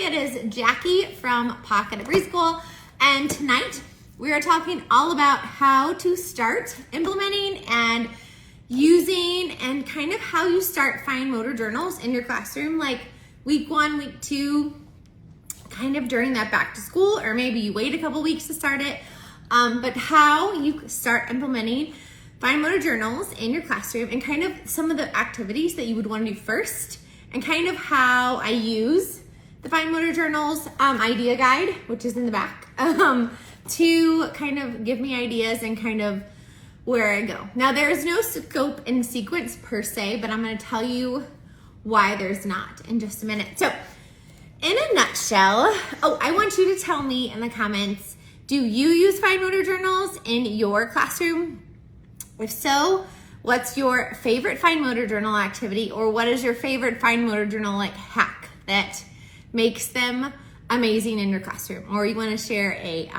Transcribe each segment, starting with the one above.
it is Jackie from Pocket at Preschool, and tonight we are talking all about how to start implementing and using and kind of how you start fine motor journals in your classroom, like week 1, week 2, kind of during that back to school, or maybe you wait a couple weeks to start it, but how you start implementing fine motor journals in your classroom and kind of some of the activities that you would want to do first, and kind of how I use the fine motor journals idea guide, which is in the back, to kind of give me ideas and kind of where I go. Now, there is no scope and sequence per se, but I'm going to tell you why there's not in just a minute. So in a nutshell, I want you to tell me in the comments, do you use fine motor journals in your classroom? If so, what's your favorite fine motor journal activity, or what is your favorite fine motor journal hack that makes them amazing in your classroom? Or you want to share a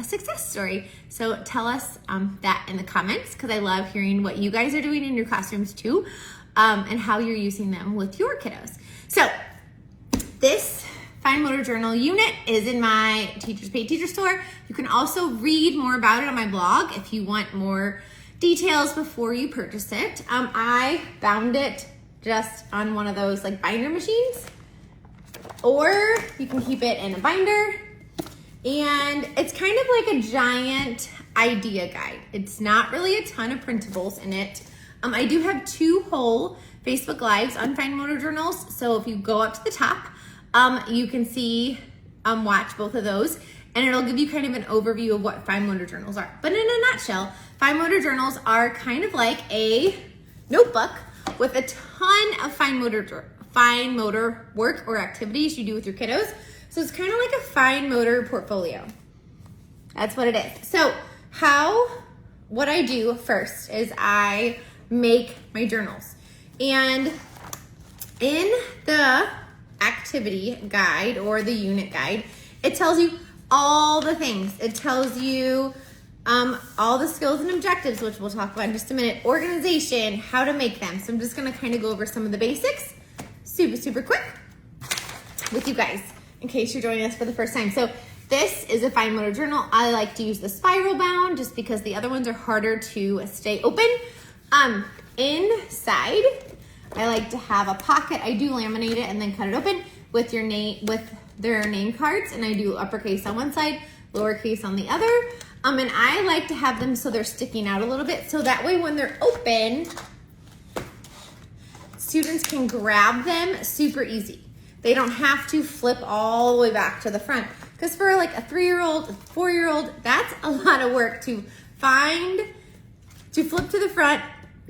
success story? So tell us that in the comments, because I love hearing what you guys are doing in your classrooms too, and how you're using them with your kiddos. So this fine motor journal unit is in my Teachers Pay Teacher store. You can also read more about it on my blog if you want more details before you purchase it. I bound it just on one of those like binder machines, or you can keep it in a binder, and it's kind of like a giant idea guide. It's not really a ton of printables in it. I do have 2 whole Facebook Lives on fine motor journals, so if you go up to the top, you can see, watch both of those, and it'll give you kind of an overview of what fine motor journals are. But in a nutshell, fine motor journals are kind of like a notebook with a ton of fine motor work or activities you do with your kiddos. So it's kind of like a fine motor portfolio. That's what it is. So what I do first is I make my journals. And in the activity guide or the unit guide, it tells you all the things. It tells you all the skills and objectives, which we'll talk about in just a minute, organization, how to make them. So I'm just gonna kind of go over some of the basics super quick with you guys in case you're joining us for the first time. So this is a fine motor journal. I like to use the spiral bound just because the other ones are harder to stay open. Inside, I like to have a pocket. I do laminate it and then cut it open with their name cards, and I do uppercase on one side, lowercase on the other. And I like to have them so they're sticking out a little bit, so that way when they're open, students can grab them super easy. They don't have to flip all the way back to the front, because for like a 3-year-old, 4-year-old, that's a lot of work to flip to the front,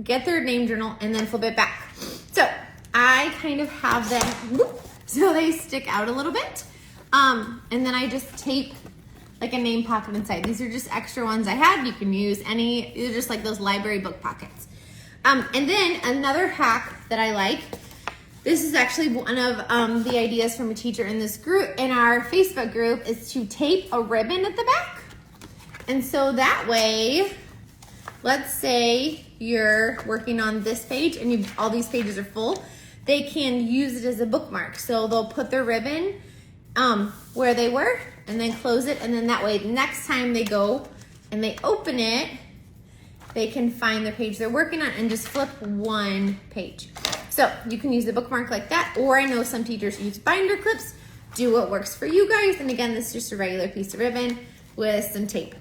get their name journal, and then flip it back. So I kind of have them so they stick out a little bit. And then I just tape like a name pocket inside. These are just extra ones I had. You can use any, these are just like those library book pockets. And then another hack that I like, this is actually one of the ideas from a teacher in this group, in our Facebook group, is to tape a ribbon at the back. And so that way, let's say you're working on this page and all these pages are full, they can use it as a bookmark. So they'll put their ribbon where they were and then close it, and then that way next time they go and they open it, they can find the page they're working on and just flip one page. So you can use a bookmark like that, or I know some teachers use binder clips. Do what works for you guys. And again, this is just a regular piece of ribbon with some tape.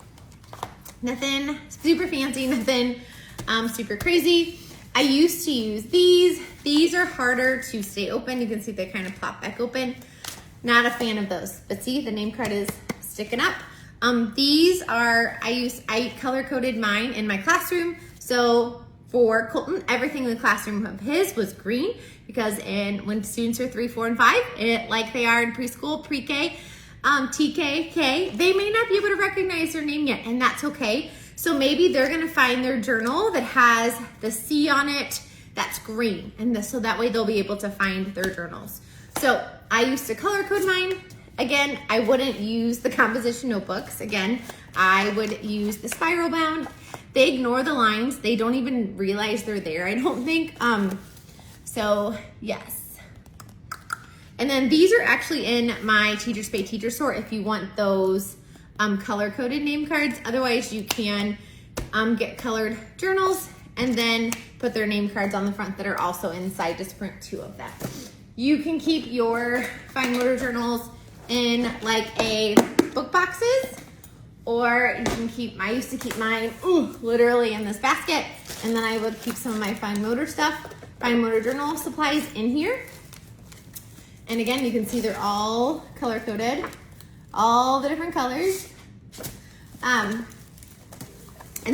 Nothing super fancy, nothing super crazy. I used to use these. These are harder to stay open. You can see they kind of plop back open. Not a fan of those, but see, the name card is sticking up. These are, I color coded mine in my classroom. So for Colton, everything in the classroom of his was green, because when students are 3, 4, and 5, like they are in preschool, pre-K, TK, K, they may not be able to recognize their name yet, and that's okay. So maybe they're gonna find their journal that has the C on it that's green, and so that way they'll be able to find their journals. So I used to color code mine. Again, I wouldn't use the composition notebooks. Again, I would use the spiral bound. They ignore the lines. They don't even realize they're there, I don't think. So yes. And then these are actually in my Teachers Pay Teacher store if you want those color-coded name cards. Otherwise, you can get colored journals and then put their name cards on the front that are also inside. Just print 2 of them. You can keep your fine motor journals in like a book boxes, or you can keep, I used to keep mine literally in this basket, and then I would keep some of my fine motor stuff, fine motor journal supplies in here. And again, you can see they're all color coded, all the different colors. And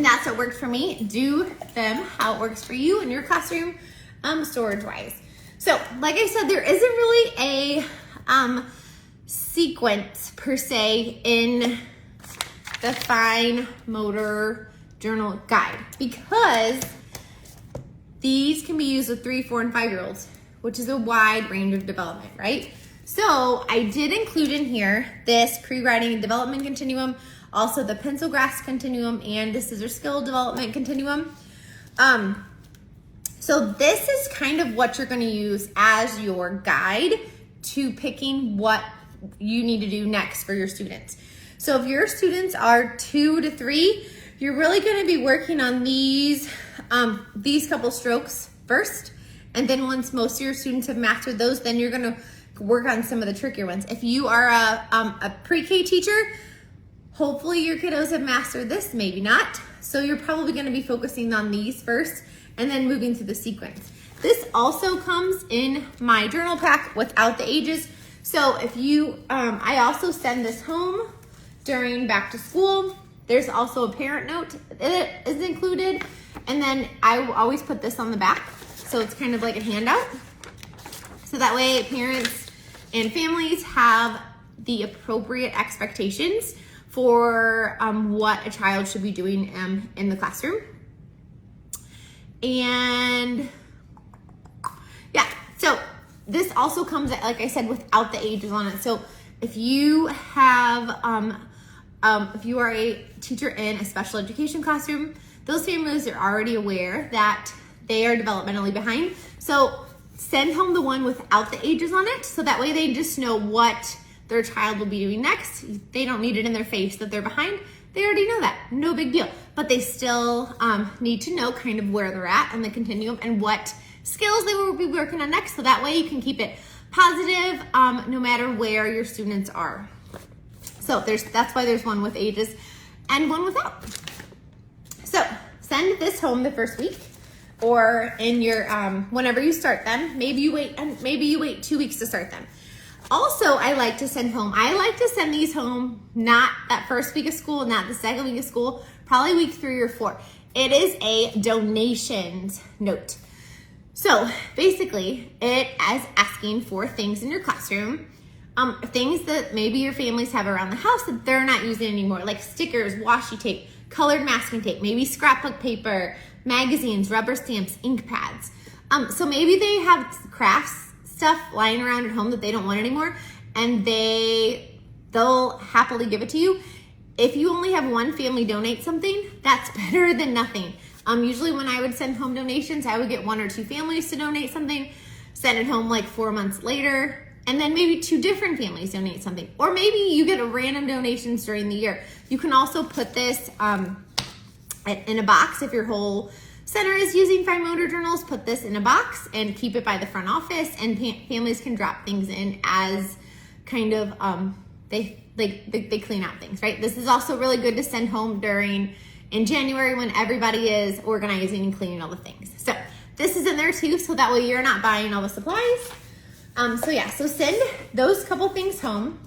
that's what worked for me. Do them how it works for you in your classroom, storage wise. So like I said, there isn't really a sequence per se in the fine motor journal guide, because these can be used with 3, 4, and 5-year-olds, which is a wide range of development, right? So I did include in here this pre-writing and development continuum, also the pencil grasp continuum, and the scissor skill development continuum. So this is kind of what you're going to use as your guide to picking what you need to do next for your students. So if your students are 2 to 3, you're really going to be working on these couple strokes first. And then once most of your students have mastered those, then you're going to work on some of the trickier ones. If you are a pre-K teacher, hopefully your kiddos have mastered this, maybe not. So you're probably going to be focusing on these first and then moving through the sequence. This also comes in my journal pack without the ages. So if you, I also send this home during back to school. There's also a parent note that is included. And then I will always put this on the back. So it's kind of like a handout. So that way parents and families have the appropriate expectations for what a child should be doing in the classroom. And yeah, so this also comes, like I said, without the ages on it. So if you have, if you are a teacher in a special education classroom, those families are already aware that they are developmentally behind. So send home the one without the ages on it, so that way they just know what their child will be doing next. They don't need it in their face that they're behind. They already know that, no big deal. But they still need to know kind of where they're at on the continuum and what skills they will be working on next, so that way you can keep it positive no matter where your students are. So that's why there's one with ages and one without. So send this home the first week, or in your whenever you start them. Maybe you wait 2 weeks to start them. Also, I like to send these home not that first week of school, not the second week of school, probably week 3 or 4. It is a donations note. So basically, it is asking for things in your classroom, things that maybe your families have around the house that they're not using anymore, like stickers, washi tape, colored masking tape, maybe scrapbook paper, magazines, rubber stamps, ink pads. So maybe they have crafts stuff lying around at home that they don't want anymore, and they'll happily give it to you. If you only have one family donate something, that's better than nothing. Usually when I would send home donations, I would get 1 or 2 families to donate something, send it home like 4 months later, and then maybe 2 different families donate something. Or maybe you get random donations during the year. You can also put this in a box. If your whole center is using fine motor journals, put this in a box and keep it by the front office, and families can drop things in as kind of, they clean out things, right? This is also really good to send home in January when everybody is organizing and cleaning all the things. So this is in there too, so that way you're not buying all the supplies. So send those couple things home.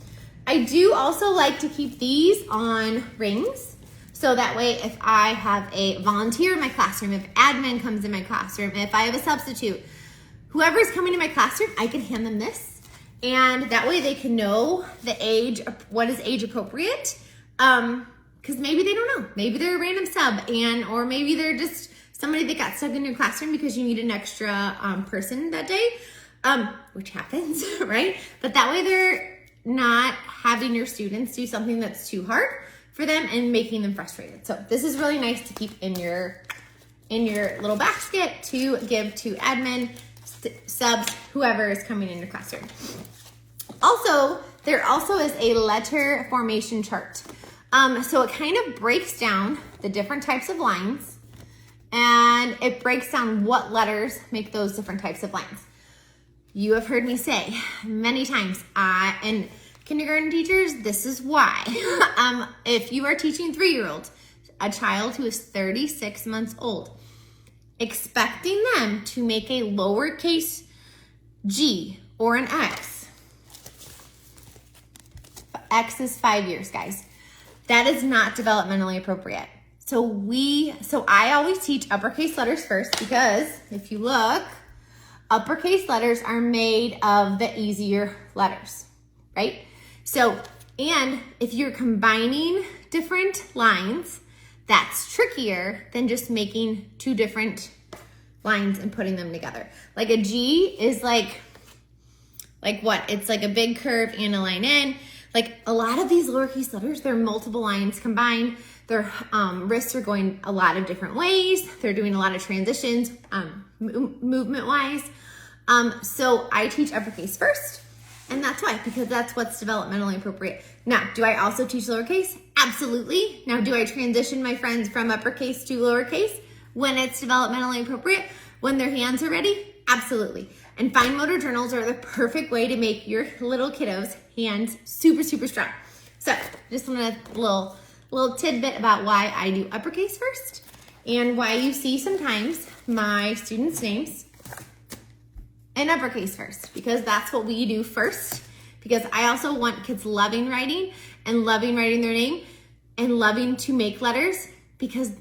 I do also like to keep these on rings. So that way, if I have a volunteer in my classroom, if admin comes in my classroom, if I have a substitute, whoever is coming to my classroom, I can hand them this. And that way they can know the age, what is age appropriate. Because maybe they don't know. Maybe they're a random sub, or maybe they're just somebody that got stuck in your classroom because you need an extra person that day, which happens, right? But that way they're not having your students do something that's too hard for them and making them frustrated. So this is really nice to keep in your little basket to give to admin, subs, whoever is coming in your classroom. there also is a letter formation chart. So it kind of breaks down the different types of lines, and it breaks down what letters make those different types of lines. You have heard me say many times, and kindergarten teachers, this is why. If you are teaching 3-year-olds, a child who is 36 months old, expecting them to make a lowercase g or an X. X is 5 years, guys. That is not developmentally appropriate. So I always teach uppercase letters first, because if you look, uppercase letters are made of the easier letters, right? So, and if you're combining different lines, that's trickier than just making two different lines and putting them together. Like a G is like what? It's like a big curve and a line in. Like a lot of these lowercase letters, they're multiple lines combined. Their wrists are going a lot of different ways. They're doing a lot of transitions movement-wise. So I teach uppercase first, and that's why, because that's what's developmentally appropriate. Now, do I also teach lowercase? Absolutely. Now, do I transition my friends from uppercase to lowercase when it's developmentally appropriate, when their hands are ready? Absolutely. And fine motor journals are the perfect way to make your little kiddos' hands super, super strong. So just want a little tidbit about why I do uppercase first, and why you see sometimes my students' names in uppercase first, because that's what we do first. Because I also want kids loving writing and loving writing their name and loving to make letters, because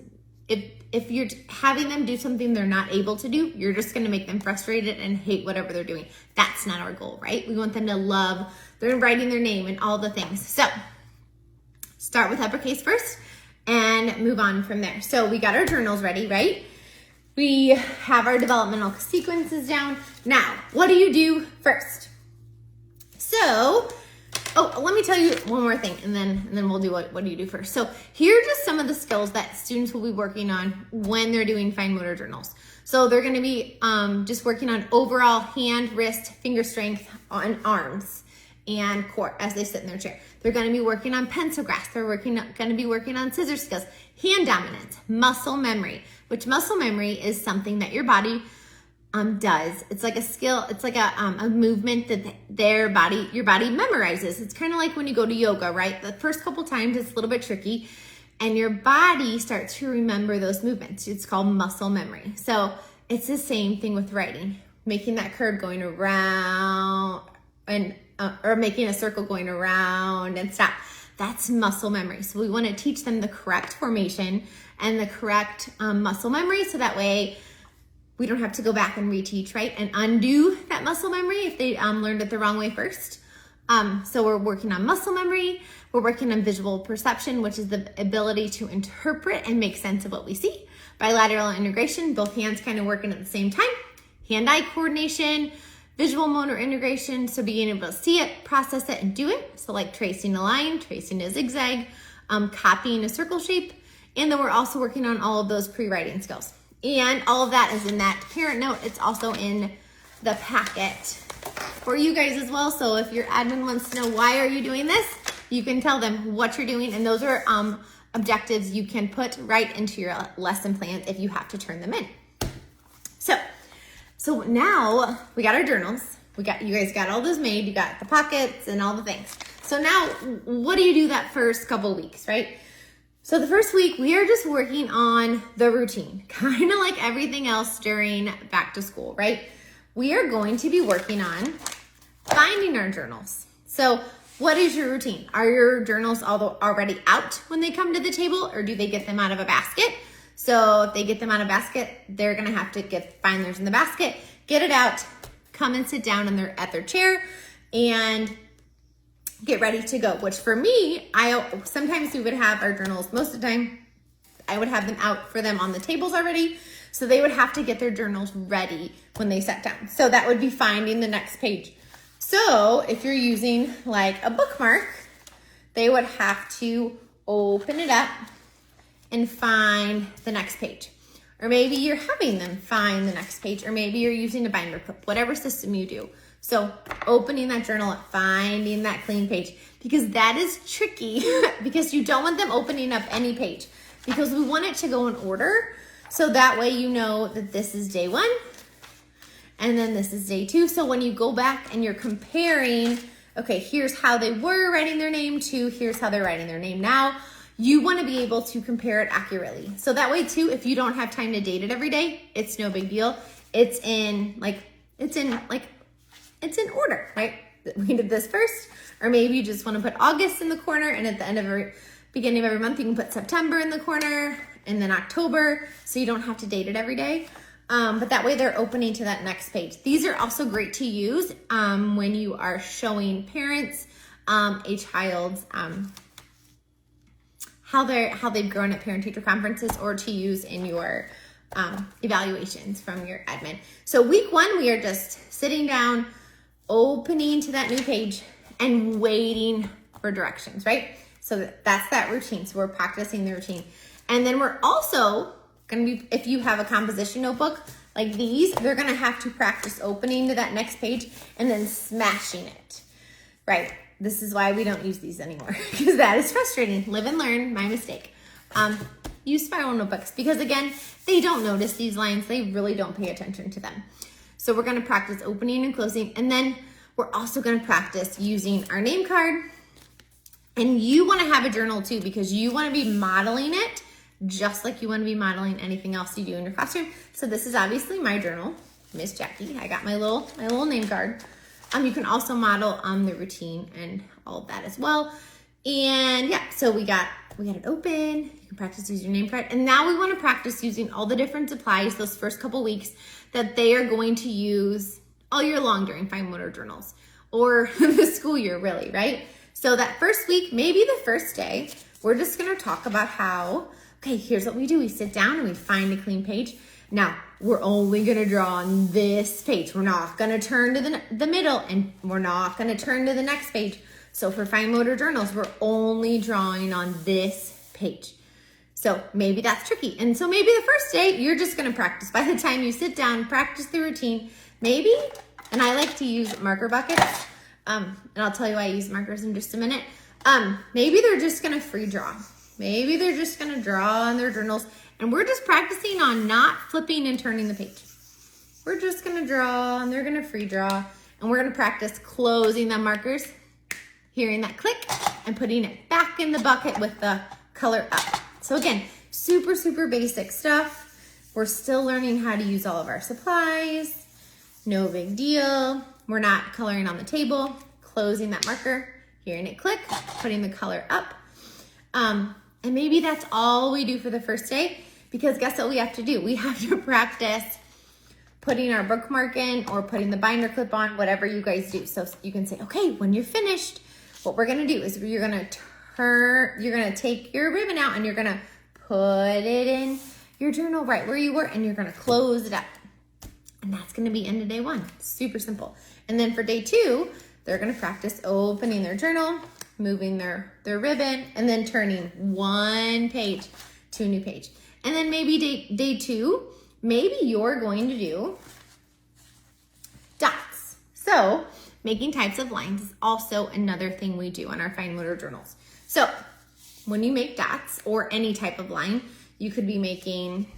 if you're having them do something they're not able to do, you're just gonna make them frustrated and hate whatever they're doing. That's not our goal, right? We want them to love writing their name and all the things. So start with uppercase first and move on from there. So we got our journals ready, right? We have our sequences down. Now, what do you do first? So, let me tell you one more thing, and then we'll do what do you do first. So here are just some of the skills that students will be working on when they're doing fine motor journals. So they're gonna be just working on overall hand, wrist, finger strength on arms and core as they sit in their chair. They're gonna be working on pencil grasp. They're gonna be working on scissor skills, hand dominance, muscle memory, which muscle memory is something that your body does. It's like a skill. It's like a movement that your body memorizes. It's kind of like when you go to yoga, right? The first couple times it's a little bit tricky, and your body starts to remember those movements. It's called muscle memory. So it's the same thing with writing, making that curve going around and or making a circle going around and stop. That's muscle memory. So we want to teach them the correct formation and the correct muscle memory, so that way we don't have to go back and reteach, right? And undo that muscle memory if they learned it the wrong way first. So we're working on muscle memory. We're working on visual perception, which is the ability to interpret and make sense of what we see. Bilateral integration, both hands kind of working at the same time. Hand-eye coordination, visual motor integration, so being able to see it, process it, and do it. So like tracing a line, tracing a zigzag, copying a circle shape. And then we're also working on all of those pre-writing skills. And all of that is in that parent note. It's also in the packet for you guys as well. So if your admin wants to know why are you doing this, you can tell them what you're doing. And those are objectives you can put right into your lesson plans if you have to turn them in. So now we got our journals. You guys got all those made. You got the pockets and all the things. So now what do you do that first couple weeks, right? So the first week, we are just working on the routine, kind of like everything else during back to school, right? We are going to be working on finding our journals. So what is your routine? Are your journals already out when they come to the table, or do they get them out of a basket? So if they get them out of a basket, they're gonna have to find theirs in the basket, get it out, come and sit down at their chair, and get ready to go. Which for me, sometimes we would have our journals, most of the time, I would have them out for them on the tables already. So they would have to get their journals ready when they sat down. So that would be finding the next page. So if you're using like a bookmark, they would have to open it up and find the next page. Or maybe you're having them find the next page, or maybe you're using a binder clip, whatever system you do. So opening that journal up, finding that clean page, because that is tricky because you don't want them opening up any page because we want it to go in order. So that way you know that this is day 1 and then this is day 2. So when you go back and you're comparing, okay, here's how they were writing their name to here's how they're writing their name now. You want to be able to compare it accurately. So that way too, if you don't have time to date it every day, it's no big deal. It's in order, right? We did this first, or maybe you just want to put August in the corner, and at the end of beginning of every month, you can put September in the corner, and then October, so you don't have to date it every day. But that way they're opening to that next page. These are also great to use when you are showing parents a child's how they've grown at parent-teacher conferences, or to use in your evaluations from your admin. So week 1, we are just sitting down, opening to that new page, and waiting for directions, right? So that's that routine. So we're practicing the routine. And then we're also gonna be, if you have a composition notebook like these, they're gonna have to practice opening to that next page and then smashing it, right? This is why we don't use these anymore, because that is frustrating. Live and learn, my mistake. Use spiral notebooks, because again, they don't notice these lines. They really don't pay attention to them. So we're gonna practice opening and closing, and then we're also gonna practice using our name card. And you wanna have a journal too, because you wanna be modeling it just like you wanna be modeling anything else you do in your classroom. So this is obviously my journal, Miss Jackie. I got my little name card. You can also model the routine and all of that as well. And yeah, so we got it open. You can practice using your name card. And now we want to practice using all the different supplies those first couple weeks that they are going to use all year long during fine motor journals, or the school year, really, right? So that first week, maybe the first day, we're just going to talk about how, okay, here's what we do. We sit down and we find a clean page. Now, we're only going to draw on this page. We're not going to turn to the middle, and we're not going to turn to the next page. So for fine motor journals, we're only drawing on this page. So maybe that's tricky. And so maybe the first day, you're just going to practice. By the time you sit down, practice the routine, maybe, and I like to use marker buckets, and I'll tell you why I use markers in just a minute. Maybe they're just going to free draw. Maybe they're just going to draw on their journals, and we're just practicing on not flipping and turning the page. We're just going to draw, and they're going to free draw, and we're going to practice closing the markers, hearing that click, and putting it back in the bucket with the color up. So again, super, super basic stuff. We're still learning how to use all of our supplies. No big deal. We're not coloring on the table, closing that marker, hearing it click, putting the color up. And maybe that's all we do for the first day, because guess what we have to do? We have to practice putting our bookmark in, or putting the binder clip on, whatever you guys do. So you can say, okay, when you're finished, what we're gonna do is you're gonna take your ribbon out and you're gonna put it in your journal right where you were, and you're gonna close it up. And that's gonna be end of day 1. Super simple. And then for day 2, they're gonna practice opening their journal, moving their ribbon, and then turning one page to a new page. And then maybe day 2, maybe you're going to do dots. So making types of lines is also another thing we do on our fine motor journals. So when you make dots or any type of line, you could be making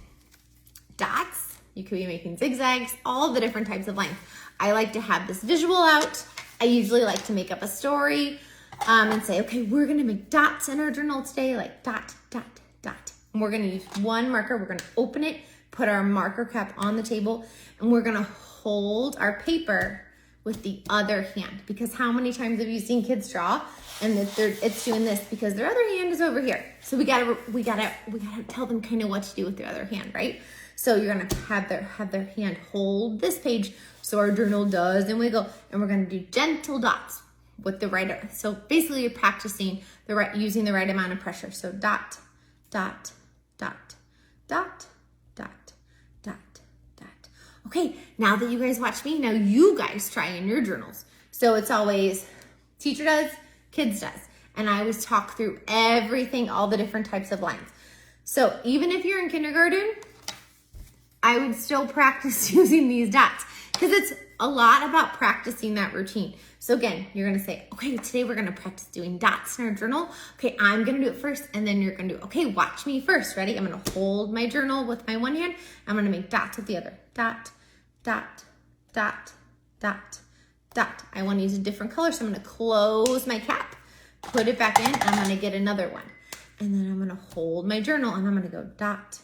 dots, you could be making zigzags, all the different types of lines. I like to have this visual out. I usually like to make up a story and say, okay, we're gonna make dots in our journal today, like dot, dot, dot. And we're gonna use one marker, we're gonna open it, put our marker cap on the table, and we're gonna hold our paper with the other hand, because how many times have you seen kids draw and it's doing this because their other hand is over here? So we gotta tell them kind of what to do with their other hand, right? So you're gonna have their hand hold this page so our journal doesn't wiggle, and we're gonna do gentle dots with the right. So basically, you're practicing using the right amount of pressure. So dot, dot, dot, dot, dot, dot, dot. Okay, now that you guys watch me, now you guys try in your journals. So it's always teacher does, kids does. And I always talk through everything, all the different types of lines. So even if you're in kindergarten, I would still practice using these dots, because it's a lot about practicing that routine. So again, you're gonna say, okay, today we're gonna practice doing dots in our journal. Okay, I'm gonna do it first, and then you're gonna do, okay, watch me first, ready? I'm gonna hold my journal with my one hand. I'm gonna make dots with the other. Dot, dot, dot, dot, dot. I wanna use a different color, so I'm gonna close my cap, put it back in, I'm gonna get another one. And then I'm gonna hold my journal, and I'm gonna go dot,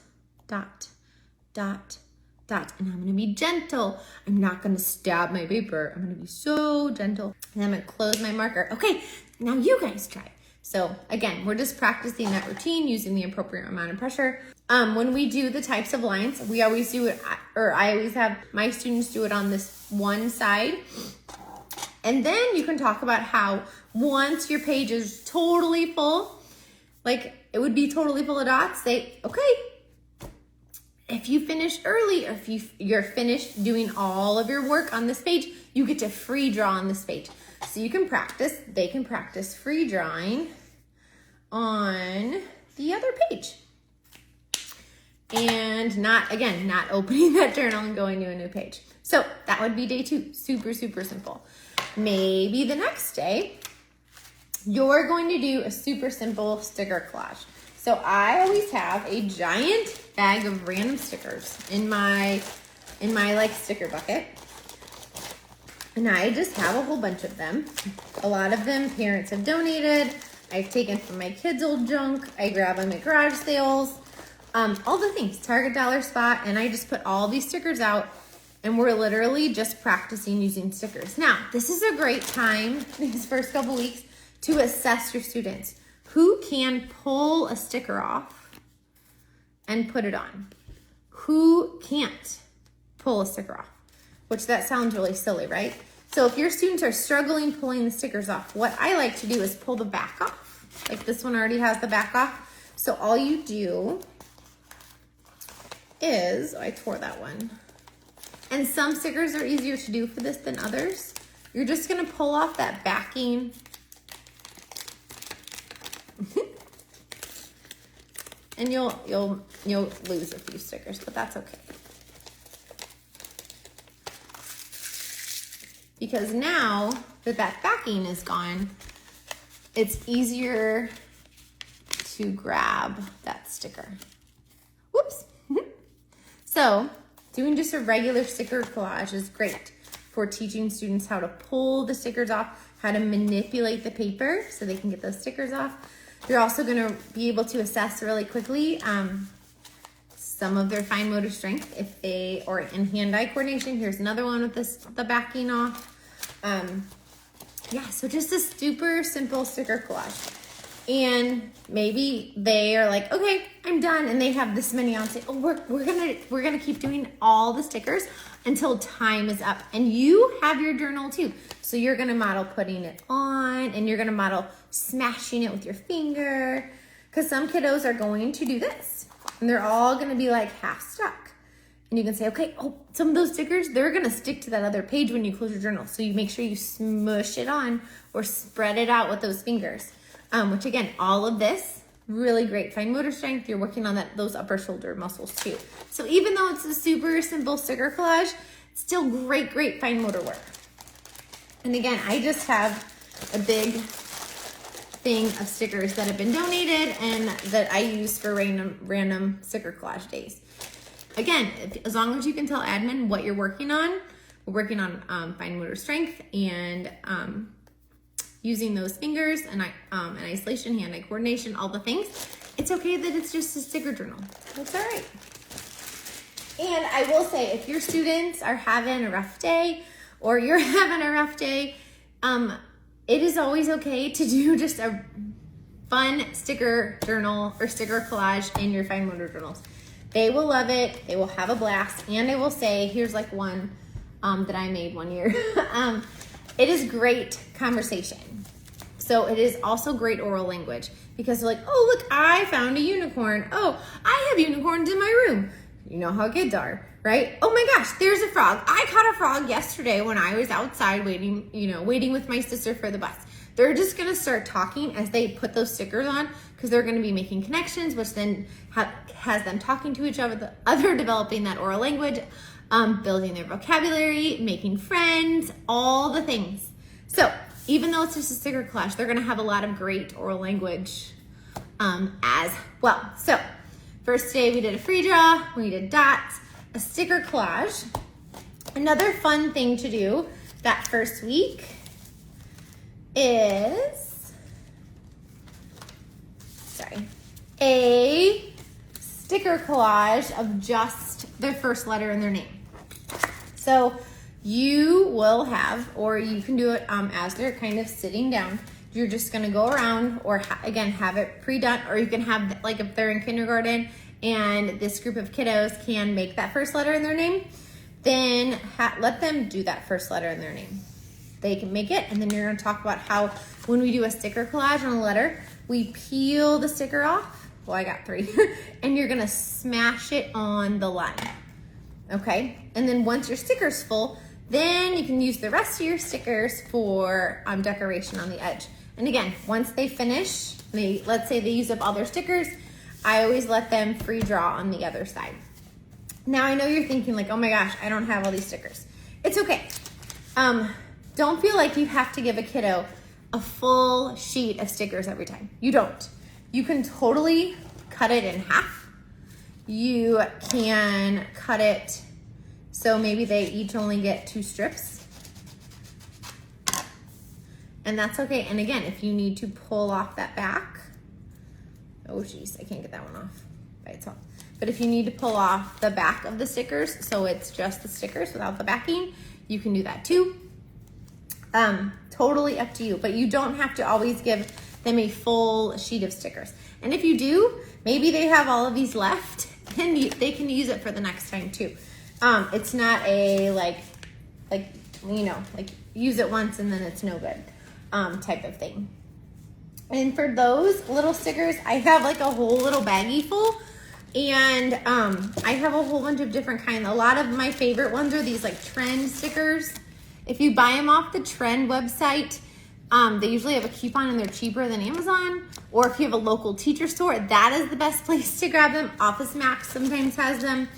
dot, dot, dot, and I'm gonna be gentle. I'm not gonna stab my paper. I'm gonna be so gentle. And I'm gonna close my marker. Okay, now you guys try. So again, we're just practicing that routine using the appropriate amount of pressure. When we do the types of lines, we always do it, or I always have my students do it on this one side. And then you can talk about how once your page is totally full, like it would be totally full of dots, say, okay, if you finish early, or if you're finished doing all of your work on this page, you get to free draw on this page. So you can practice, they can practice free drawing on the other page. And not opening that journal and going to a new page. So that would be day 2, super, super simple. Maybe the next day, you're going to do a super simple sticker collage. So I always have a giant bag of random stickers in my like sticker bucket. And I just have a whole bunch of them. A lot of them parents have donated. I've taken from my kids' old junk. I grab them at garage sales. All the things, Target, Dollar Spot, and I just put all these stickers out, and we're literally just practicing using stickers. Now, this is a great time, these first couple weeks, to assess your students. Who can pull a sticker off and put it on? Who can't pull a sticker off? Which that sounds really silly, right? So if your students are struggling pulling the stickers off, what I like to do is pull the back off. Like this one already has the back off. So all you do is, I tore that one. And some stickers are easier to do for this than others. You're just gonna pull off that backing. And you'll lose a few stickers, but that's okay. Because now that backing is gone, it's easier to grab that sticker. Whoops. So doing just a regular sticker collage is great for teaching students how to pull the stickers off, how to manipulate the paper so they can get those stickers off. You're also gonna be able to assess really quickly some of their fine motor strength if they, or in hand-eye coordination. Here's another one with the backing off. Yeah, so just a super simple sticker collage. And maybe they are like, okay, I'm done, and they have this many on. Say, oh, we're gonna keep doing all the stickers until time is up. And you have your journal too, so you're gonna model putting it on, and you're gonna model smashing it with your finger, because some kiddos are going to do this, and they're all gonna be like half stuck. And you can say, okay, oh, some of those stickers, they're gonna stick to that other page when you close your journal. So you make sure you smush it on or spread it out with those fingers. Which again, all of this, really great fine motor strength. You're working on those upper shoulder muscles too. So even though it's a super simple sticker collage, it's still great fine motor work. And again, I just have a big thing of stickers that have been donated and that I use for random sticker collage days. Again, as long as you can tell admin what you're working on, we're working on fine motor strength and using those fingers and isolation, hand-eye coordination, all the things. It's okay that it's just a sticker journal. That's all right. And I will say, if your students are having a rough day or you're having a rough day, it is always okay to do just a fun sticker journal or sticker collage in your fine motor journals. They will love it. They will have a blast. And I will say, here's like one that I made one year. It is great conversation. So it is also great oral language because they're like, oh, look, I found a unicorn. Oh, I have unicorns in my room. You know how kids are, right? Oh my gosh, there's a frog. I caught a frog yesterday when I was outside waiting with my sister for the bus. They're just gonna start talking as they put those stickers on because they're gonna be making connections, which then has them talking to each other, developing that oral language. building their vocabulary, making friends, all the things. So even though it's just a sticker collage, they're gonna have a lot of great oral language as well. So first day we did a free draw, we did dots, a sticker collage. Another fun thing to do that first week is, a sticker collage of just their first letter in their name. So you will have, or you can do it as they're kind of sitting down. You're just gonna go around, or again, have it pre-done, or you can have, like if they're in kindergarten and this group of kiddos can make that first letter in their name, then let them do that first letter in their name. They can make it, and then you're gonna talk about how when we do a sticker collage on a letter, we peel the sticker off. Well, I got 3. And you're gonna smash it on the line, okay? And then once your sticker's full, then you can use the rest of your stickers for decoration on the edge. And again, once they finish, let's say they use up all their stickers, I always let them free draw on the other side. Now I know you're thinking like, oh my gosh, I don't have all these stickers. It's okay. Don't feel like you have to give a kiddo a full sheet of stickers every time. You don't. You can totally cut it in half. You can cut it so maybe they each only get 2 strips. And that's okay. And again, if you need to pull off that back, oh geez, I can't get that one off by itself. But if you need to pull off the back of the stickers, so it's just the stickers without the backing, you can do that too. Totally up to you, but you don't have to always give them a full sheet of stickers. And if you do, maybe they have all of these left and they can use it for the next time too. It's not a like use it once and then it's no good type of thing. And for those little stickers, I have like a whole little baggie full, and I have a whole bunch of different kinds. A lot of my favorite ones are these like trend stickers. If you buy them off the Trend website, they usually have a coupon and they're cheaper than Amazon. Or if you have a local teacher store, that is the best place to grab them. Office Max sometimes has them.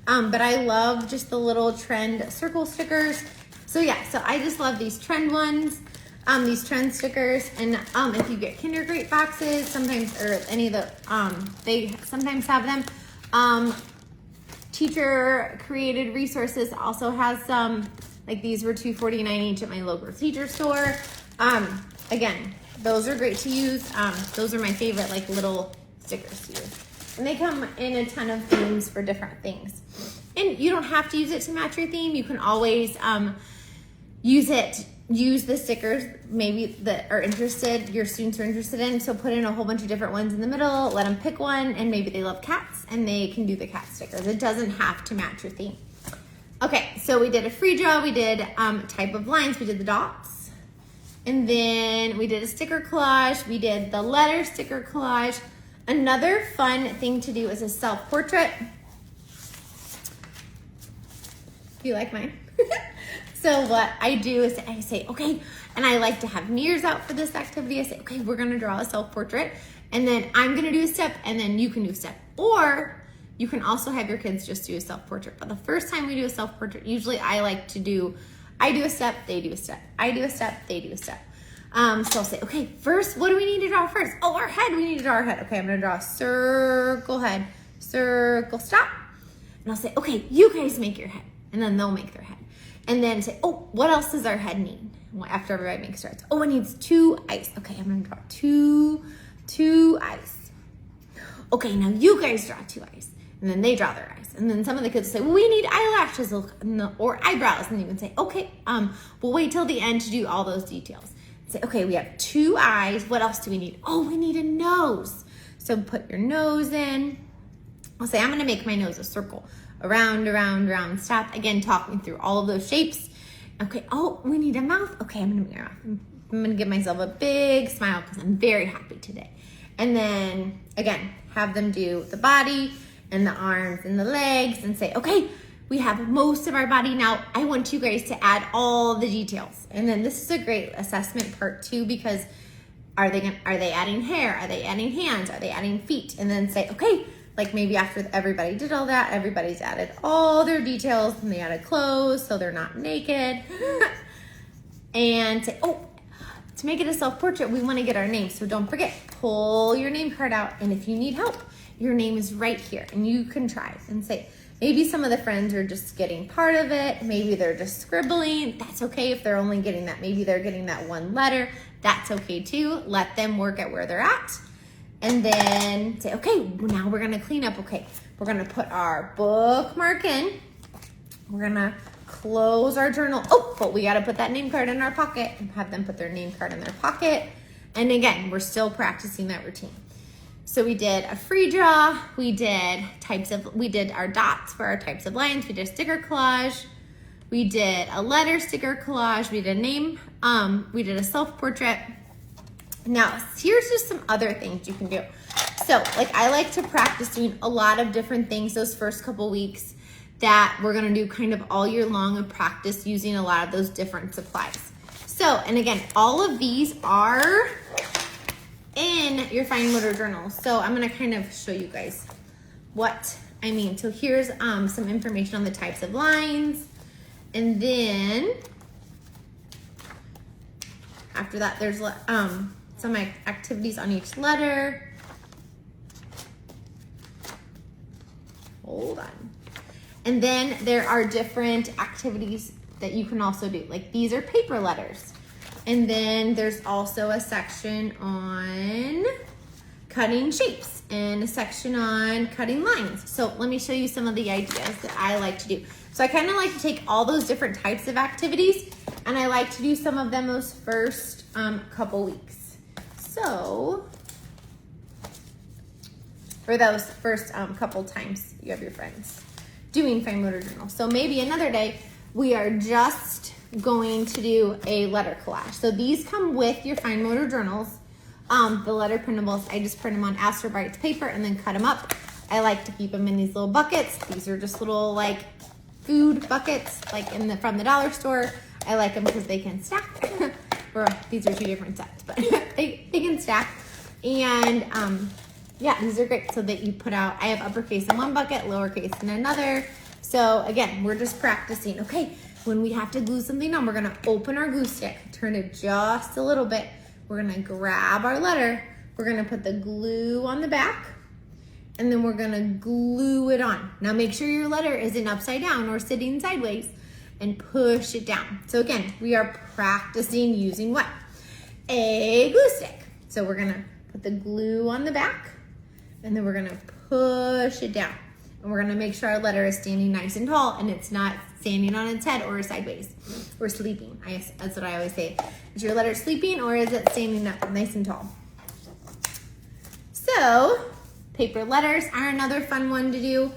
But I love just the little Trend circle stickers. So yeah, so I just love these Trend ones, these Trend stickers. And if you get Kindergarten boxes, sometimes, or any of the, they sometimes have them. Teacher Created Resources also has some. Like these were $2.49 each at my local teacher store. Again, those are great to use. Those are my favorite like little stickers to use. And they come in a ton of themes for different things. And you don't have to use it to match your theme. You can always use the stickers maybe that are interested, your students are interested in. So put in a whole bunch of different ones in the middle, let them pick one, and maybe they love cats and they can do the cat stickers. It doesn't have to match your theme. Okay, so we did a free draw, we did type of lines, we did the dots, and then we did a sticker collage, we did the letter sticker collage. Another fun thing to do is a self-portrait. Do you like mine? So what I do is I say, okay, and I like to have mirrors out for this activity. I say, okay, we're gonna draw a self-portrait, and then I'm gonna do a step, and then you can do a step. Or you can also have your kids just do a self-portrait. But the first time we do a self-portrait, usually I do a step, they do a step. I do a step, they do a step. So I'll say, okay, first, what do we need to draw first? Oh, our head, we need to draw our head. Okay, I'm gonna draw a circle head, circle stop. And I'll say, okay, you guys make your head. And then they'll make their head. And then say, oh, what else does our head need? After everybody makes their heads. Oh, it needs 2 eyes. Okay, I'm gonna draw two eyes. Okay, now you guys draw 2 eyes. And then they draw their eyes. And then some of the kids say, well, we need eyelashes or eyebrows. And you can say, okay, we'll wait till the end to do all those details. Say, okay, we have 2 eyes. What else do we need? Oh, we need a nose. So put your nose in. I'll say, I'm gonna make my nose a circle. Around, around, around, stop. Again, talking through all of those shapes. Okay, oh, we need a mouth. Okay, I'm gonna make my mouth. I'm gonna give myself a big smile because I'm very happy today. And then, again, have them do the body and the arms and the legs and say, okay, we have most of our body now. I want you guys to add all the details. And then this is a great assessment part too, because are they adding hair? Are they adding hands? Are they adding feet? And then say, okay, like maybe after everybody did all that, everybody's added all their details and they added clothes so they're not naked. And say, oh, to make it a self-portrait, we want to get our name. So don't forget, pull your name card out. And if you need help, your name is right here. And you can try and say, maybe some of the friends are just getting part of it. Maybe they're just scribbling. That's okay if they're only getting that. Maybe they're getting that one letter. That's okay too. Let them work at where they're at. And then say, okay, now we're gonna clean up. Okay, we're gonna put our bookmark in. We're gonna close our journal. Oh, but we gotta put that name card in our pocket and have them put their name card in their pocket. And again, we're still practicing that routine. So we did a free draw. We did our dots for our types of lines. We did a sticker collage. We did a letter sticker collage. We did a name. We did a self-portrait. Now, here's just some other things you can do. So, like, I like to practice doing a lot of different things those first couple weeks that we're gonna do kind of all year long and practice using a lot of those different supplies. So, and again, all of these are in your fine motor journal. So I'm gonna kind of show you guys what I mean. So here's some information on the types of lines. And then after that, there's some activities on each letter. Hold on. And then there are different activities that you can also do. Like these are paper letters. And then there's also a section on cutting shapes and a section on cutting lines. So let me show you some of the ideas that I like to do. So I kind of like to take all those different types of activities and I like to do some of them those first couple weeks. So for those first couple times you have your friends doing fine motor journal. So maybe another day we are just going to do a letter collage. So these come with your fine motor journals. The letter printables, I just print them on Astrobites paper and then cut them up. I like to keep them in these little buckets. These are just little like food buckets, like from the dollar store. I like them because they can stack. Or these are two different sets, but they can stack. And yeah, these are great. So that you put out, I have uppercase in one bucket, lowercase in another. So again, we're just practicing. Okay, when we have to glue something on, we're gonna open our glue stick, turn it just a little bit. We're gonna grab our letter. We're gonna put the glue on the back and then we're gonna glue it on. Now make sure your letter isn't upside down or sitting sideways and push it down. So again, we are practicing using what? A glue stick. So we're gonna put the glue on the back and then we're gonna push it down. And we're gonna make sure our letter is standing nice and tall and it's not standing on its head or sideways or sleeping. That's what I always say. Is your letter sleeping or is it standing up nice and tall? So paper letters are another fun one to do.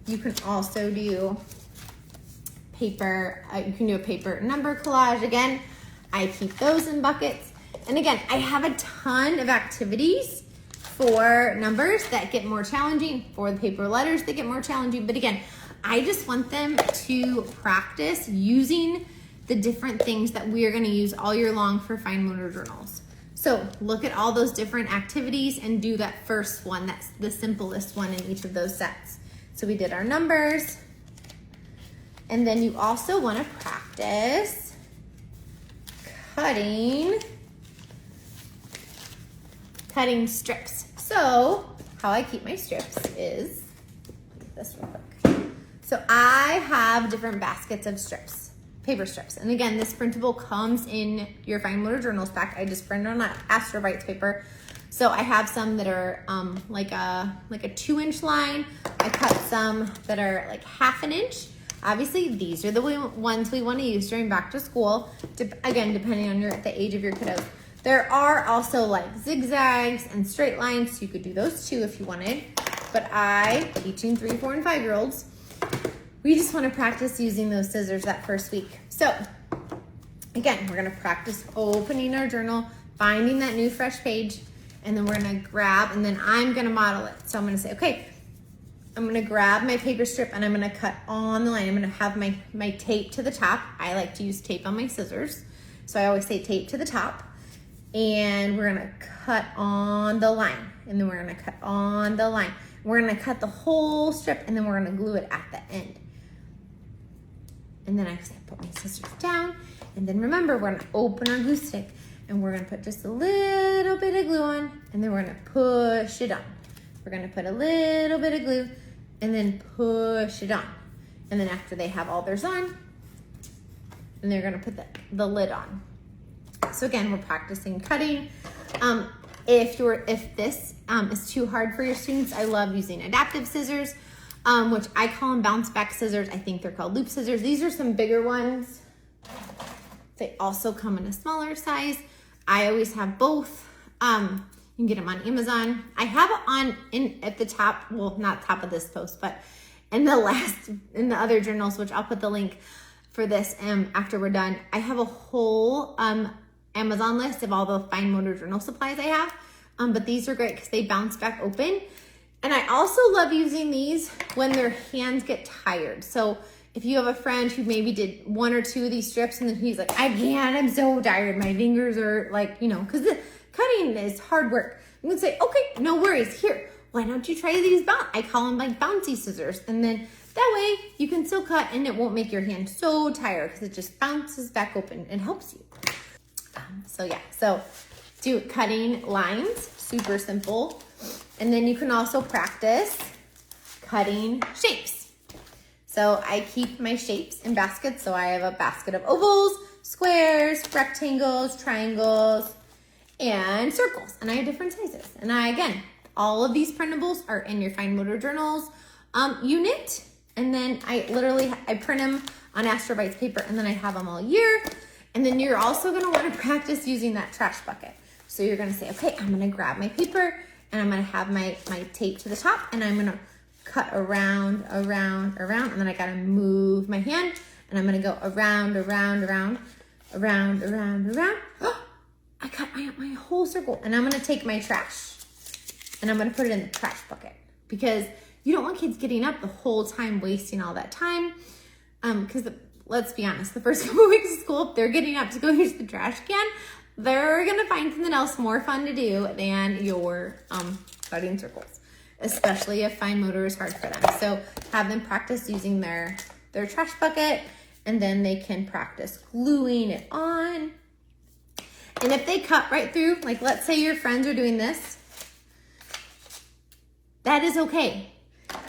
You can also do paper, you can do a paper number collage. Again, I keep those in buckets. And again, I have a ton of activities for numbers that get more challenging, for the paper letters that get more challenging. But again, I just want them to practice using the different things that we are gonna use all year long for fine motor journals. So look at all those different activities and do that first one. That's the simplest one in each of those sets. So we did our numbers. And then you also wanna practice cutting strips. So how I keep my strips is, this real quick. So I have different baskets of strips, paper strips. And again, this printable comes in your fine motor journals pack. I just printed on Astrobites paper. So I have some that are like a 2-inch line. I cut some that are like 1/2 inch. Obviously, these are the ones we want to use during back to school. Again, depending on the age of your kiddos. There are also like zigzags and straight lines. So you could do those too if you wanted. But teaching 3, 4, and 5-year-olds, we just want to practice using those scissors that first week. So again, we're going to practice opening our journal, finding that new fresh page, and then we're going to grab, and then I'm going to model it. So I'm going to say, okay, I'm going to grab my paper strip and I'm going to cut on the line. I'm going to have my tape to the top. I like to use tape on my scissors. So I always say tape to the top. And we're going to cut on the line. And then we're going to cut on the line. we're gonna cut the whole strip and then we're gonna glue it at the end. And then I just put my scissors down. And then remember, we're gonna open our glue stick and we're gonna put just a little bit of glue on, and then we're gonna push it on. We're gonna put a little bit of glue and then push it on. And then after they have all theirs on, and they're gonna put the lid on. So again, we're practicing cutting. If this is too hard for your students, I love using adaptive scissors, which I call them bounce back scissors. I think they're called loop scissors. These are some bigger ones. They also come in a smaller size. I always have both. You can get them on Amazon. I have it at the top, well, not top of this post, but in the other journals, which I'll put the link for this after we're done. I have a whole Amazon list of all the fine motor journal supplies I have. But these are great because they bounce back open. And I also love using these when their hands get tired. So if you have a friend who maybe did 1 or 2 of these strips and then he's like, I can't, I'm so tired. My fingers are like, because the cutting is hard work. You can say, okay, no worries. Here, why don't you try these I call them like bouncy scissors. And then that way you can still cut and it won't make your hand so tired because it just bounces back open and helps you. So do cutting lines, super simple. And then you can also practice cutting shapes. So I keep my shapes in baskets. So I have a basket of ovals, squares, rectangles, triangles, and circles. And I have different sizes. And again, all of these printables are in your fine motor journals unit. And then I print them on Astrobites paper and then I have them all year. And then you're also gonna wanna practice using that trash bucket. So you're gonna say, okay, I'm gonna grab my paper and I'm gonna have my tape to the top and I'm gonna cut around, and then I gotta move my hand and I'm gonna go around. Oh, I cut my whole circle and I'm gonna take my trash and I'm gonna put it in the trash bucket because you don't want kids getting up the whole time, wasting all that time. Because let's be honest, the first couple of weeks of school, if they're getting up to go use the trash can, they're gonna find something else more fun to do than your cutting circles, especially if fine motor is hard for them. So have them practice using their trash bucket and then they can practice gluing it on. And if they cut right through, like let's say your friends are doing this, that is okay.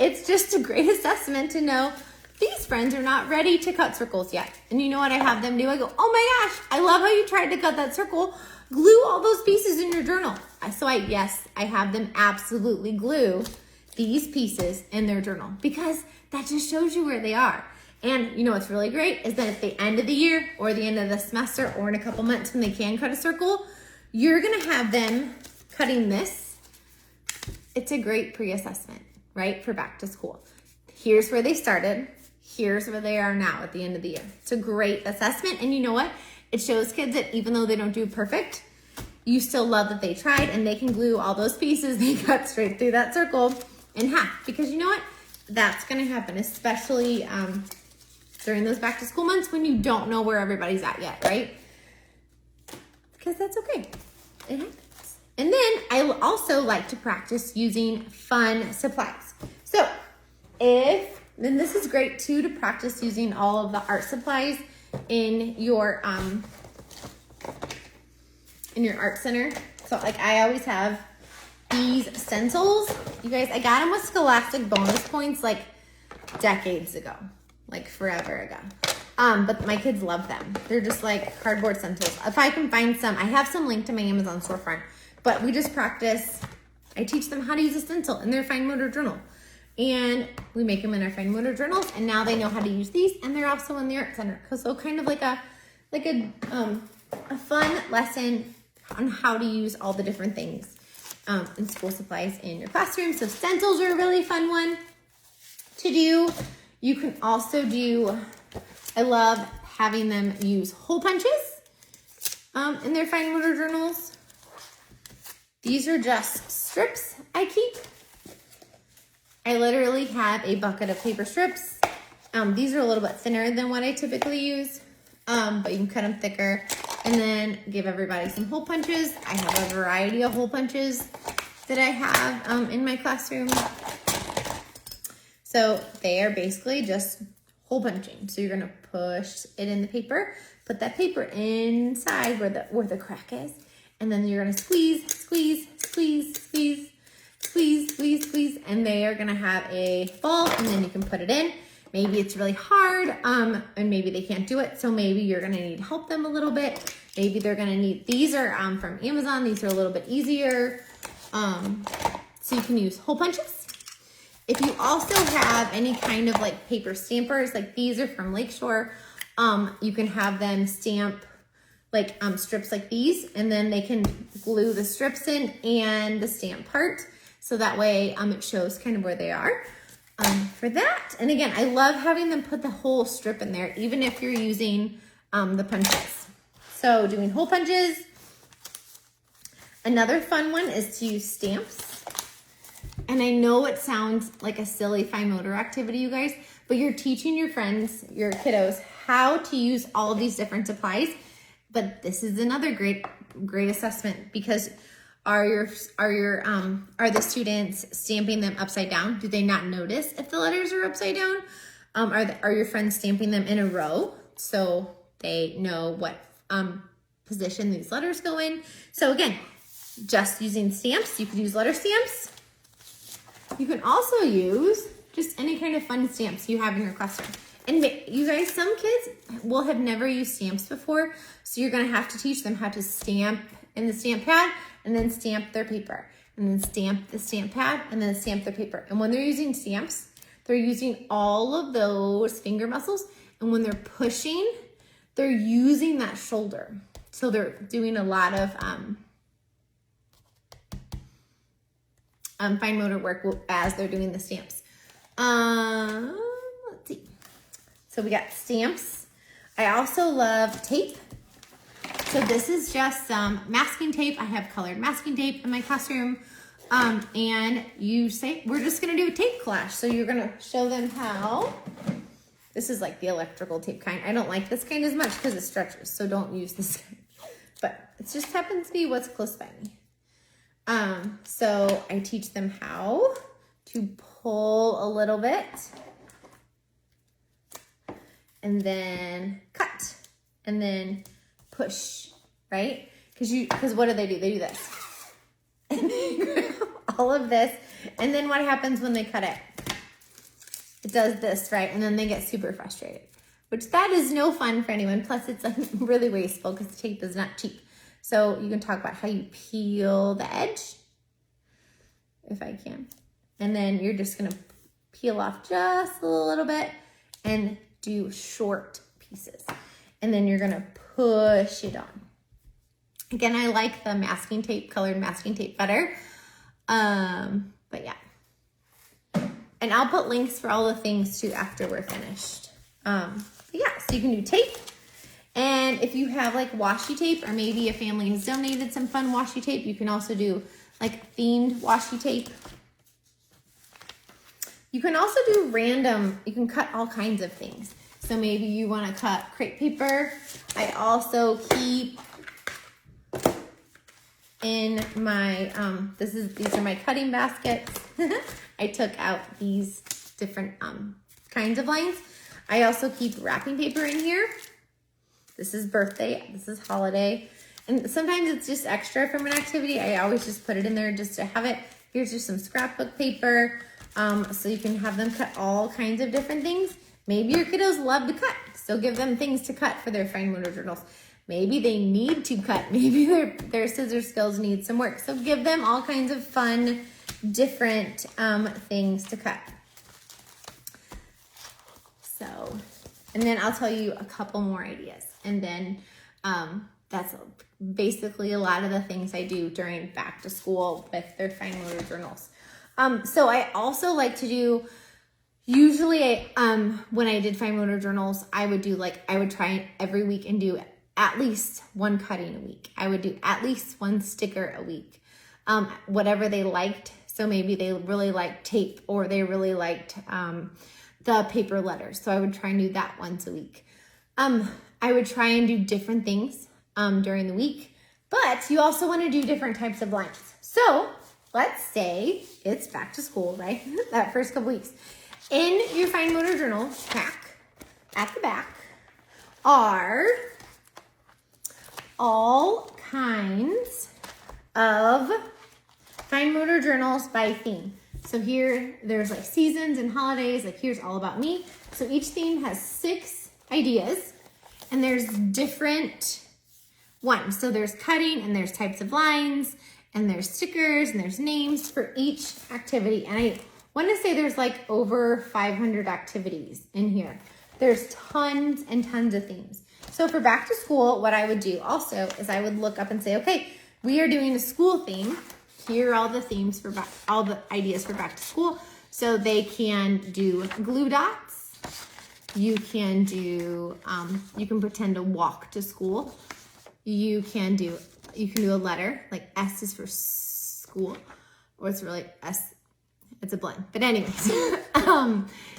It's just a great assessment to know these friends are not ready to cut circles yet. And you know what I have them do? I go, oh my gosh, I love how you tried to cut that circle. Glue all those pieces in your journal. So I have them absolutely glue these pieces in their journal because that just shows you where they are. And you know what's really great is that at the end of the year or the end of the semester or in a couple months when they can cut a circle, you're gonna have them cutting this. It's a great pre-assessment, right, for back to school. Here's where they started. Here's where they are now at the end of the year. It's a great assessment. And you know what? It shows kids that even though they don't do perfect, you still love that they tried and they can glue all those pieces they cut straight through that circle in half. Because you know what? That's gonna happen, especially during those back to school months when you don't know where everybody's at yet, right? Because that's okay. It happens. And then I also like to practice using fun supplies. So then this is great too to practice using all of the art supplies in your art center. So like I always have these stencils. You guys, I got them with Scholastic bonus points like decades ago, like forever ago. But my kids love them. They're just like cardboard stencils. If I can find some, I have some linked to my Amazon storefront, but we just practice. I teach them how to use a stencil in their fine motor journal. And we make them in our fine motor journals, and now they know how to use these, and they're also in the art center. So kind of like a fun lesson on how to use all the different things in school supplies in your classroom. So stencils are a really fun one to do. You can also do, I love having them use hole punches in their fine motor journals. These are just strips I keep. I literally have a bucket of paper strips. These are a little bit thinner than what I typically use, but you can cut them thicker and then give everybody some hole punches. I have a variety of hole punches that I have in my classroom. So they are basically just hole punching. So you're gonna push it in the paper, put that paper inside where the crack is, and then you're gonna squeeze, squeeze, squeeze, squeeze, squeeze, squeeze, squeeze, and they are gonna have a ball, and then you can put it in. Maybe it's really hard, and maybe they can't do it, so maybe you're gonna need to help them a little bit. Maybe they're gonna need, these are from Amazon, these are a little bit easier. So you can use hole punches. If you also have any kind of like paper stampers, like these are from Lakeshore, you can have them stamp like strips like these, and then they can glue the strips in and the stamp part. So that way it shows kind of where they are. For that, and again, I love having them put the whole strip in there, even if you're using the punches. So doing hole punches. Another fun one is to use stamps. And I know it sounds like a silly fine motor activity, you guys, but you're teaching your friends, your kiddos, how to use all of these different supplies. But this is another great assessment, because are the students stamping them upside down? Do they not notice if the letters are upside down? Are your friends stamping them in a row so they know what position these letters go in? So again, just using stamps, you could use letter stamps. You can also use just any kind of fun stamps you have in your classroom. And you guys, some kids will have never used stamps before, so you're gonna have to teach them how to stamp in the stamp pad, and then stamp their paper, and then stamp the stamp pad, and then stamp their paper. And when they're using stamps, they're using all of those finger muscles, and when they're pushing, they're using that shoulder. So they're doing a lot of fine motor work as they're doing the stamps. Let's see. So we got stamps. I also love tape. So this is just some masking tape. I have colored masking tape in my classroom. And you say, we're just gonna do a tape collage. So you're gonna show them how. This is like the electrical tape kind. I don't like this kind as much because it stretches, so don't use this kind. But it just happens to be what's close by me. So I teach them how to pull a little bit and then cut and then push, right? Because what do? They do this. And they grab all of this. And then what happens when they cut it? It does this, right? And then they get super frustrated, which that is no fun for anyone. Plus it's like really wasteful because the tape is not cheap. So you can talk about how you peel the edge, if I can. And then you're just gonna peel off just a little bit and do short pieces. And then you're gonna push it on. Again, I like the masking tape, colored masking tape better. But yeah. And I'll put links for all the things too after we're finished. But yeah, so you can do tape. And if you have like washi tape, or maybe a family has donated some fun washi tape, you can also do like themed washi tape. You can also do random, you can cut all kinds of things. So maybe you want to cut crepe paper. I also keep in my, these are my cutting baskets. I took out these different kinds of lines. I also keep wrapping paper in here. This is birthday, this is holiday. And sometimes it's just extra from an activity. I always just put it in there just to have it. Here's just some scrapbook paper. So you can have them cut all kinds of different things. Maybe your kiddos love to cut, so give them things to cut for their fine motor journals. Maybe they need to cut. Maybe their scissor skills need some work. So give them all kinds of fun, different things to cut. So, and then I'll tell you a couple more ideas. And then that's basically a lot of the things I do during back to school with their fine motor journals. So I also like to do, usually when I did fine motor journals, I would try every week and do at least one cutting a week. I would do at least one sticker a week, whatever they liked. So maybe they really liked tape, or they really liked the paper letters. So I would try and do that once a week. I would try and do different things during the week, but you also want to do different types of lines. So let's say it's back to school, right? That first couple weeks. In your fine motor journal pack, at the back, are all kinds of fine motor journals by theme. So here, there's like seasons and holidays, like here's all about me. So each theme has 6 ideas, and there's different ones. So there's cutting, and there's types of lines, and there's stickers, and there's names for each activity. And I want to say there's like over 500 activities in here. There's tons and tons of themes. So for back to school, what I would do also is I would look up and say, okay, we are doing a school theme. Here are all the themes for all the ideas for back to school. So they can do glue dots. You can do, you can pretend to walk to school. You can do a letter, like S is for school, or it's really S, it's a blend. But anyways,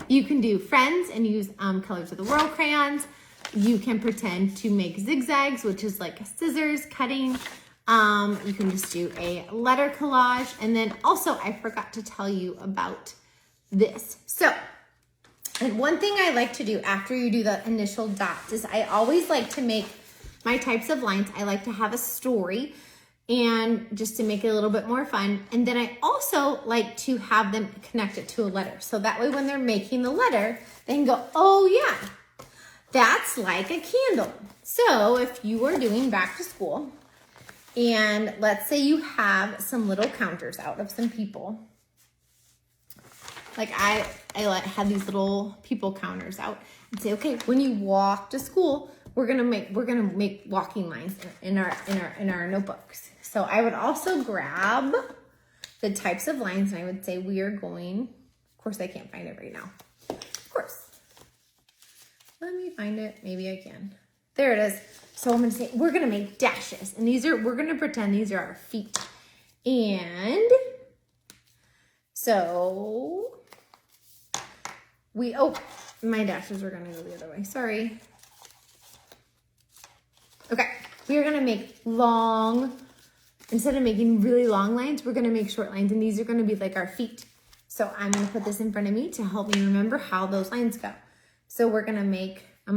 you can do friends and use Colors of the World crayons. You can pretend to make zigzags, which is like scissors cutting. You can just do a letter collage. And then also, I forgot to tell you about this. So, and one thing I like to do after you do the initial dots is I always like to make my types of lines. I like to have a story, and just to make it a little bit more fun. And then I also like to have them connect it to a letter. So that way when they're making the letter, they can go, oh yeah, that's like a candle. So if you are doing back to school, and let's say you have some little counters out of some people. Like I have these little people counters out and say, okay, when you walk to school, we're gonna make walking lines in our notebooks. So I would also grab the types of lines, and I would say we are going, of course I can't find it right now. Of course. Let me find it, maybe I can. There it is. So I'm gonna say, we're gonna make dashes, and we're gonna pretend these are our feet. And so my dashes are gonna go the other way, sorry. Okay, we are gonna make instead of making really long lines, we're gonna make short lines, and these are gonna be like our feet. So I'm gonna put this in front of me to help me remember how those lines go. So I'm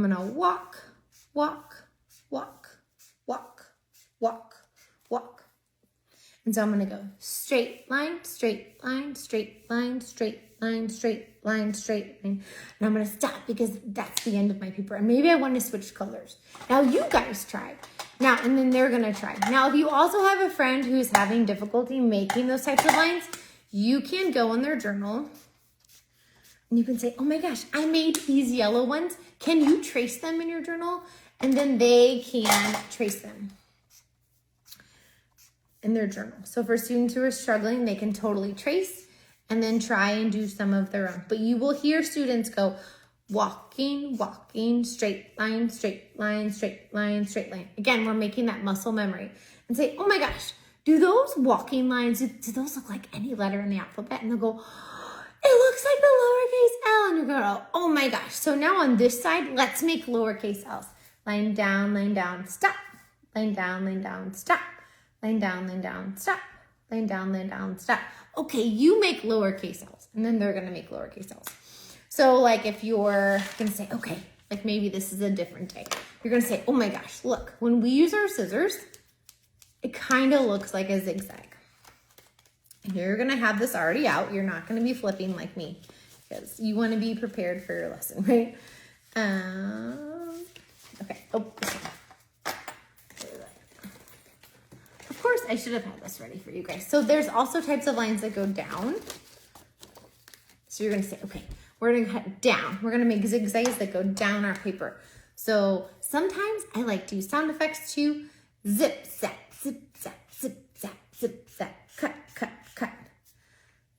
gonna walk, walk, walk, walk, walk, walk. And so I'm gonna go straight line, straight line, straight line, straight line, straight line, straight line. And I'm gonna stop because that's the end of my paper. And maybe I wanna switch colors. Now you guys try. Now, and then they're gonna try. Now, if you also have a friend who's having difficulty making those types of lines, you can go in their journal and you can say, oh my gosh, I made these yellow ones. Can you trace them in your journal? And then they can trace them in their journal. So for students who are struggling, they can totally trace and then try and do some of their own. But you will hear students go, walking, walking, straight line, straight line, straight line, straight line. Again, we're making that muscle memory. And say, oh my gosh, do those walking lines, do those look like any letter in the alphabet? And they'll go, it looks like the lowercase L. And you're going, oh my gosh. So now on this side, let's make lowercase L's. Line down, stop. Line down, stop. Line down, stop. Line down, stop. Okay, you make lowercase L's. And then they're gonna make lowercase L's. So like if you're gonna say, okay, like maybe this is a different day. You're gonna say, oh my gosh, look, when we use our scissors, it kind of looks like a zigzag. And you're gonna have this already out. You're not gonna be flipping like me because you wanna be prepared for your lesson, right? Okay, Of course, I should have had this ready for you guys. So there's also types of lines that go down. So you're gonna say, okay, we're gonna cut down. We're gonna make zigzags that go down our paper. So sometimes I like to use sound effects too. Zip, zap, zip, zap, zip, zap, zip, zap, cut, cut, cut.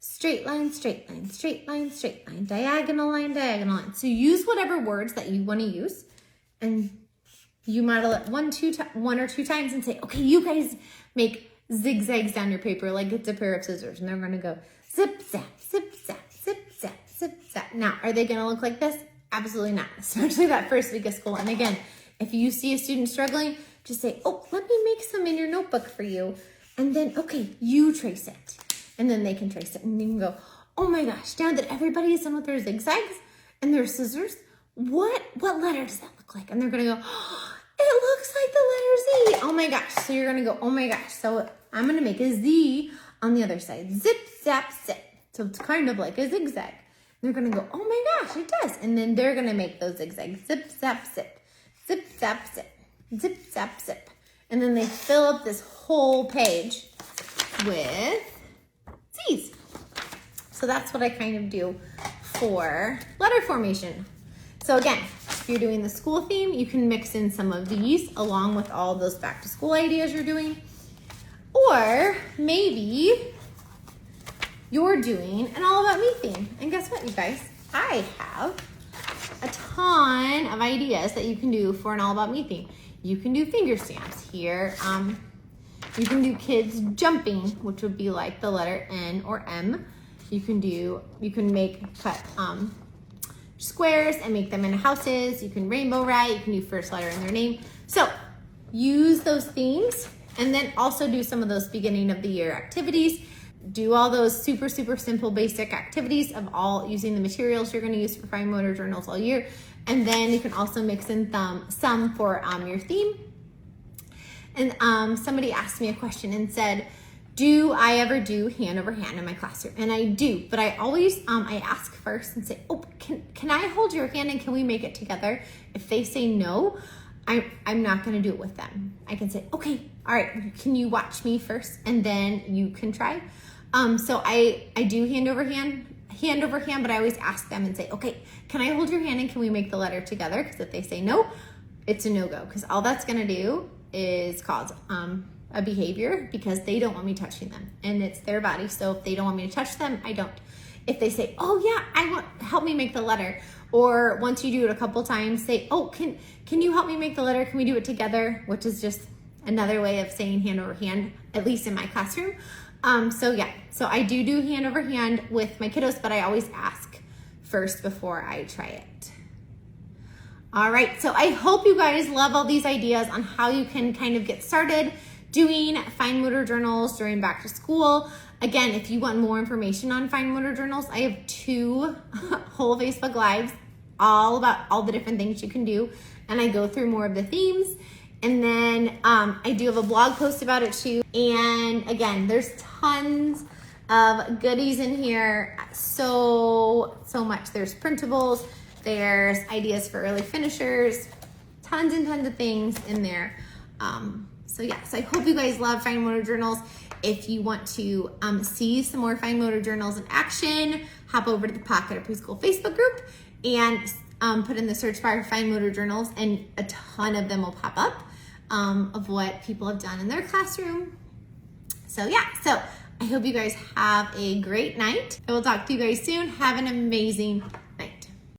Straight line, straight line, straight line, straight line, diagonal line, diagonal line. So use whatever words that you wanna use, and you model it one or two times and say, okay, you guys make zigzags down your paper like it's a pair of scissors. And they're gonna go zip, zap, zip, zap, zip, zap, zip, zap. Now, are they gonna look like this? Absolutely not, especially that first week of school. And again, if you see a student struggling, just say, oh, let me make some in your notebook for you. And then, okay, you trace it. And then they can trace it. And you can go, oh my gosh, now that everybody is done with their zigzags and their scissors, what letter does that look like? And they're gonna go, oh, it looks like the letter Z. Oh my gosh. So you're gonna go, oh my gosh. So I'm gonna make a Z on the other side. Zip, zap, zip. So it's kind of like a zigzag. They're gonna go, oh my gosh, it does. And then they're gonna make those zigzags. Zip, zap, zip. Zip, zap, zip. Zip, zap, zip. And then they fill up this whole page with Z's. So that's what I kind of do for letter formation. So again, if you're doing the school theme, you can mix in some of these along with all those back to school ideas you're doing. Or maybe you're doing an all about me theme. And guess what, you guys? I have a ton of ideas that you can do for an all about me theme. You can do finger stamps here. You can do kids jumping, which would be like the letter N or M. You can cut squares and make them into houses. You can rainbow write. You can do first letter in their name. So use those themes and then also do some of those beginning of the year activities. Do all those super, super simple basic activities of all using the materials you're going to use for fine motor journals all year. And then you can also mix in some for your theme. And somebody asked me a question and said, do I ever do hand over hand in my classroom? And I do, but I always, I ask first and say, oh, can I hold your hand and can we make it together? If they say no, I'm not gonna do it with them. I can say, okay, all right, can you watch me first? And then you can try. So I do hand over hand, but I always ask them and say, okay, can I hold your hand and can we make the letter together? Because if they say no, it's a no-go. Because all that's gonna do is cause a behavior because they don't want me touching them and it's their body. So if they don't want me to touch them, I don't. If they say, oh yeah, help me make the letter. Or once you do it a couple times, say, oh, can you help me make the letter? Can we do it together? Which is just another way of saying hand over hand, at least in my classroom. So I do hand over hand with my kiddos, but I always ask first before I try it. All right, so I hope you guys love all these ideas on how you can kind of get started doing fine motor journals during back to school. Again, if you want more information on fine motor journals, I have 2 whole Facebook Lives all about all the different things you can do. And I go through more of the themes. And then I do have a blog post about it too. And again, there's tons of goodies in here. So much. There's printables. There's ideas for early finishers. Tons and tons of things in there. So I hope you guys love fine motor journals. If you want to see some more fine motor journals in action, hop over to the Pocket at Preschool Facebook group and put in the search bar fine motor journals and a ton of them will pop up of what people have done in their classroom. So I hope you guys have a great night. I will talk to you guys soon. Have an amazing